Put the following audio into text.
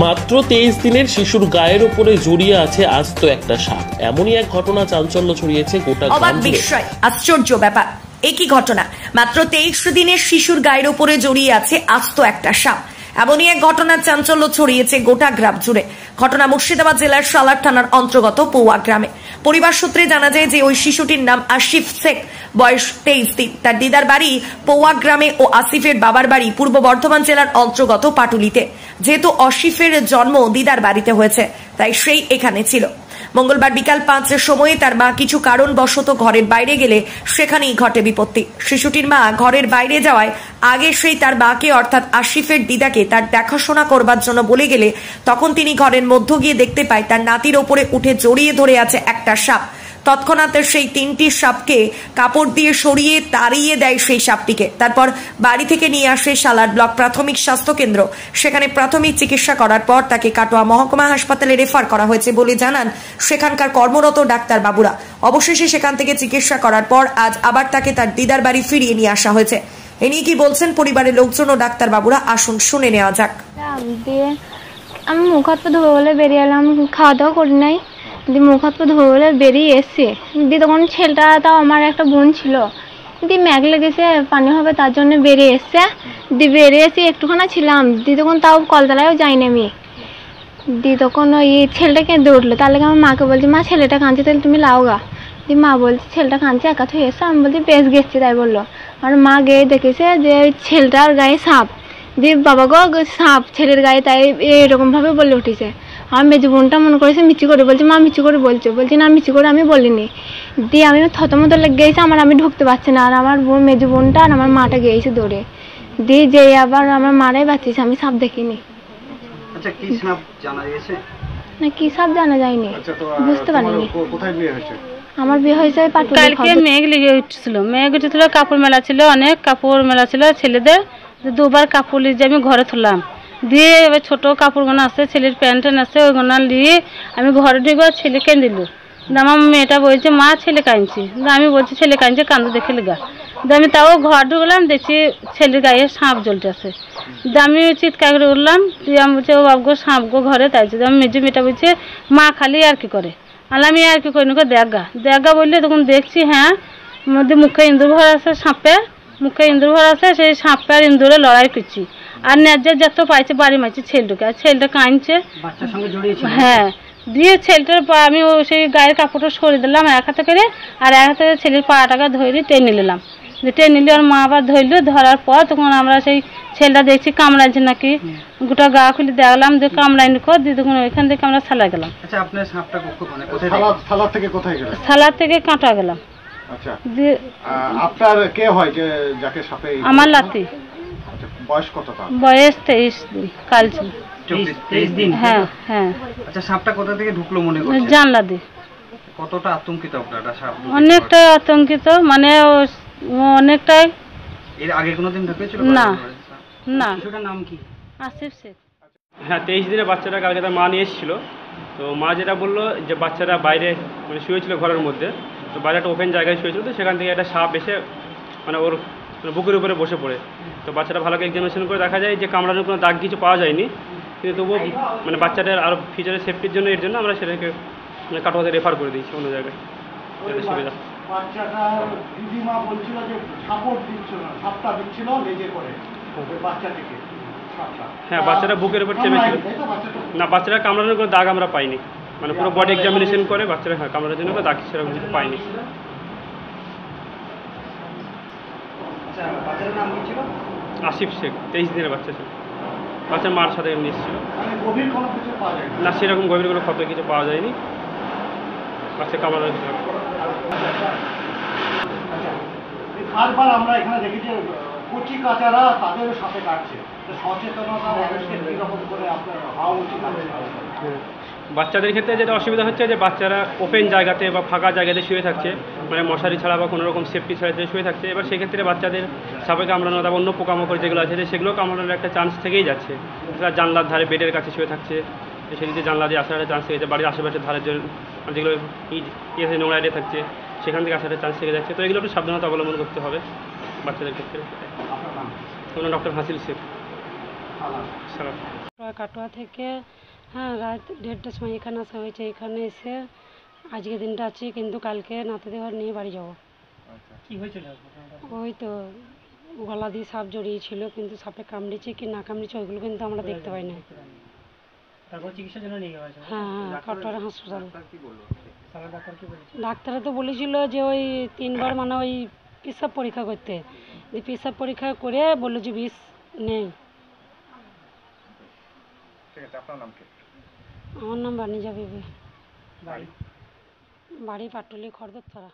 মাত্র 23 দিনের শিশুর গায়ের উপরে জড়িয়ে আছে আস্ত একটা সাপ। এমনই এক ঘটনা চাঞ্চল্য ছড়িয়েছে গোটা অবাক বিস্ময় আশ্চর্য ব্যাপার। একই ঘটনা, মাত্র 23 দিনের শিশুর গায়ের উপরে জড়িয়ে আছে আস্ত একটা সাপ। এমনই এক ঘটনার চাঞ্চল্য ছড়িয়েছে গোটা গ্রাম জুড়ে। ঘটনা মুর্শিদাবাদ জেলার সালার থানার অন্তর্গত পৌয়া গ্রামে। পরিবার সূত্রে জানা যায় যে ওই শিশুটির নাম আসিফ শেখ, বয়স 23 দিন। তার দিদার বাড়ি পৌয়া গ্রামে ও আসিফের বাবার বাড়ি পূর্ব বর্ধমান জেলার অন্তর্গত পাটুলিতে। যেহেতু আসিফের জন্ম দিদার বাড়িতে হয়েছে, তাই সেই এখানে ছিল। মঙ্গলবার বিকাল 5টার সময়ে তার মা কিছু কারণবশত ঘরের বাইরে গেলে সেখানেই ঘটে বিপত্তি। শিশুটির মা ঘরের বাইরে যাওয়ায় আগে সেই তার মাকে অর্থাৎ আসিফের দিদাকে তার দেখাশোনা করবার জন্য বলে গেলে তখন তিনি ঘরের মধ্য গিয়ে দেখতে পায় তার নাতির ওপরে উঠে জড়িয়ে ধরে আছে একটা সাপ। তৎক্ষণাৎ সেই 3টি সাপকে কাপড় দিয়ে সরিয়ে তাড়িয়ে দেয় সেই সাপটিকে। তারপর বাড়ি থেকে নিয়ে আসে সালার ব্লক প্রাথমিক স্বাস্থ্য কেন্দ্র। সেখানে প্রাথমিক চিকিৎসা করার পর তাকে কাটোয়া মহকুমা হাসপাতালে রেফার করা হয়েছে বলে জানান সেখানকার কর্মরত ডাক্তার বাবুরা। অবশেষে সেখান থেকে চিকিৎসা করার পর আজ আবার তাকে তার দিদার বাড়ি ফিরিয়ে নিয়ে আসা হয়েছে। এ নিয়ে কি বলছেন পরিবারের লোকজন ও ডাক্তার বাবুরা, আসুন শুনে নেওয়া যাক। আমি মুখ হাত পা ধোয়া বলে বেরিয়ে এলাম, খাওয়া দাওয়া করি নাই। মুখ হাত পা ধোয়া বলে বেরিয়ে এসছি। তখন ছেলেটা, তাও আমার একটা বোন ছিল, ম্যাগ লেগেছে, পানি হবে তার জন্য বেরিয়ে এসছে। বেরিয়ে এসে একটুখানি ছিলাম, তখন তাও কলতলায়ও যাইনি আমি। তখন ওই ছেলেটা কেঁদে উঠলো। তাহলে আমার মাকে বলছি, মা ছেলেটা কাঁদছে, তাহলে তুমি লাও গা। মা বলছে ছেলেটা কাঁদছে, একা থুয়ে এসছো। আমি বলছি বেশ গেছি, তাই বললো। আর মা গিয়ে দেখেছে যে ওই ছেলেটার গায়ে সাপ। বাবা গো সাপ ছেলের গায়ে, তাই এরকম ভাবে বলে উঠেছে। আমার মেজো বোনটা মনে করেছে মিচি করে বলছে, মা মিচি করে বলছে। বলছি না মিচি করে আমি বলিনি। আমি থতমতো লেগে গেছি, আমি ঢুকতে পারছি না। আর আমার মেজো বোনটা আর আমার মাটা গিয়েছে দৌড়ে। যে আবার আমার মারাই বাঁচিয়েছে, আমি সাপ দেখিনি। আচ্ছা, কি সাপ জানা গেছে? না, কি সাপ জানা যায়নি, বুঝতে পারিনি। কোথায় বিয়ে হয়েছে? আমার বিয়ে হয়েছে পাটুলি। কালকে মেঘ লেগে উঠছিল, কাপড় মেলা ছিল, অনেক কাপড় মেলা ছিল ছেলেদের। দুবার কাপড় লিয়ে আমি ঘরে তুললাম, দিয়ে এবার ছোট কাপড়গুলো আছে, ছেলের প্যান্ট ট্যান্ট আছে, ওইগুলো নিয়ে আমি ঘরে ঢুকবো। ছেলে কেন দিল, আমার মেয়েটা বলছে মা ছেলে কাঁদছি। আমি বলছি ছেলে কাঁদছে, কান্দো দেখে লেগা। আমি তাও ঘর ঢুকলাম, দেখছি ছেলের গায়ে সাপ জ্বলতে আছে। আমি চিৎকার করে উঠলাম, দিয়ে আমি বলছি ও বাবগো সাপ গো ঘরে। তাই আমি মেজো মেয়েটা বলছে মা খালি আর কি করে। আমি আর কি করি না, দেখা বললে তখন দেখছি হ্যাঁ মধ্যে মুখে ইন্দুর ভর আছে, সাপের মুখে ইন্দুর ভর আছে। সেই সাপের ইন্দুরে লড়াই করছি, আর ন্যায্যের যত পাইছে বাড়ি মারছি ছেলেটাকে। আর ছেলেটা কাঁদছে, হ্যাঁ। দিয়ে ছেলেটার আমি সেই গায়ের কাপড়টা সরিয়ে দিলাম এক হাতে করে, আর এক হাতে ছেলের পাটাকে ধরে টেনে নিলাম। টেনে নিলে ওর মা আবার ধরলো। ধরার পর তখন আমরা সেই ছেলেটা দেখছি কামড়াইছে নাকি, গোটা গা খুলে দেখলাম যে কামড়াইনি কর। দিয়ে তখন ওইখান থেকে আমরা সালা গেলাম। সালার থেকে কাঁটা গেলাম। আমার লাতি। বয়স কত? বয়স 23 দিন, কাল ছিল। 23 দিন? হ্যাঁ হ্যাঁ। আচ্ছা, সাপটা কোথা থেকে ঢুকলো মনে করছেন? জানলা দিয়ে। কতটা আতঙ্কিত আপনারা? সাপ অনেকটাই আতঙ্কিত, মানে অনেকটাই। এর আগে কোনোদিন ঢুকেছিল না না। শিশুটার নাম কি? আসিফ শেখ। হ্যাঁ, 23 দিনের বাচ্চাটা কালকে তার মা নিয়ে এসেছিলো। তো মা যেটা বললো যে বাচ্চাটা বাইরে মানে শুয়েছিল ঘরের মধ্যে, তো বাইরে একটা ওপেন জায়গায় শুয়েছিল। তো সেখান থেকে একটা সাপ এসে মানে ওর বুকের উপরে বসে পড়ে। তো বাচ্চাটা ভালো করে এক্সামিনেশন করে দেখা যায় যে কামড়ানোর কোনো দাগ কিছু পাওয়া যায়নি, কিন্তু তবুও মানে বাচ্চাটার আরও ফিউচারের সেফটির জন্য এর জন্য আমরা সেটাকে মানে কাটোয়াতে রেফার করে দিয়েছি অন্য জায়গায়, যাতে সুবিধা। বাচ্চাটার দিদিমা বলছিল যে সাপোর্ট দিচ্ছিল না, সাপটা দিচ্ছিল লেজে করে বাচ্চাটিকে। হ্যাঁ, বাচ্চাটা বুকের উপর চেপেছিল। না, বাচ্চাটা কামড়ানোর কোনো দাগ আমরা পাইনি, মানে পুরো বডি এক্সামিনেশন করে বাচ্চারা হ্যাঁ কামড়ানোর জন্য কোনো দাগ সেরকম কিছু পাইনি। আসিফ শেখ, 23 দিনের বাচ্চা ছিল। বাচ্চার মার সাথে এমনি এসেছিল। না, সেরকম গভীর কোনো ক্ষত কিছু পাওয়া যায়নি। বাচ্চা কামড়ানোর বারবার আমরা এখানে দেখি যে কচি কাচারা তাদেরও সাথে কাটছে। সচেতনতা মানুষকে কিরকম করে আপনার হওয়া উচিত? বাচ্চাদের ক্ষেত্রে যেটা অসুবিধা হচ্ছে যে বাচ্চারা ওপেন জায়গাতে বা ফাঁকা জায়গাতে শুয়ে থাকছে, মানে মশারি ছাড়া বা কোনো রকম সেফটি ছাড়া শুয়ে থাকছে। এবার সেক্ষেত্রে বাচ্চাদের সাপে কামড়ানো বা অন্য পোকামাকড় যেগুলো আছে সেগুলো কামড়ানোর একটা চান্স থেকেই যাচ্ছে। তারা জানলার ধারে বেডের কাছে শুয়ে থাকছে, সেদিকে জানলা দিয়ে আসার একটা চান্স থেকে যাচ্ছে। বাড়ির আশেপাশের ধারের জন্য যেগুলো ইয়ে নোংরা এড়িয়ে থাকছে সেখান থেকে আসার একটা চান্স থেকে যাচ্ছে। তো এগুলো একটু সাবধানতা অবলম্বন করতে হবে বাচ্চাদের ক্ষেত্রে। ডক্টর হাসিল শেখ। কাটোয়া থেকে হ্যাঁ রাত 1:30টার সময় এখানে আসা হয়েছে। এখানে এসে আজকে দিনটা আছি, কিন্তু কালকে নাতিদেহর নিয়ে বাড়ি যাব। কি হয়েছিল? ওই তো গলা দিয়ে সাপ জড়িয়েছিল, কিন্তু সাপে কামড়েছে কি না কামড়েছে ওইগুলো কিন্তু আমরা দেখতে পাই না। তারপর চিকিৎসার জন্য নিয়ে গেছে। হ্যাঁ কাটোয়া হাসপাতাল। কি বললো? ডাক্তার কি বলেছে? ডাক্তারে তো বলেছিল যে ওই 3বার মানে ওই পেশাব পরীক্ষা করতে, পেশাব পরীক্ষা করে বললো যে বিষ নেই। ঠিক আছে, আপনার নাম কি? আমার নাম বানিজা বিবি, বাড়ি বাড়ি পাটুলি খড়দত্তরা।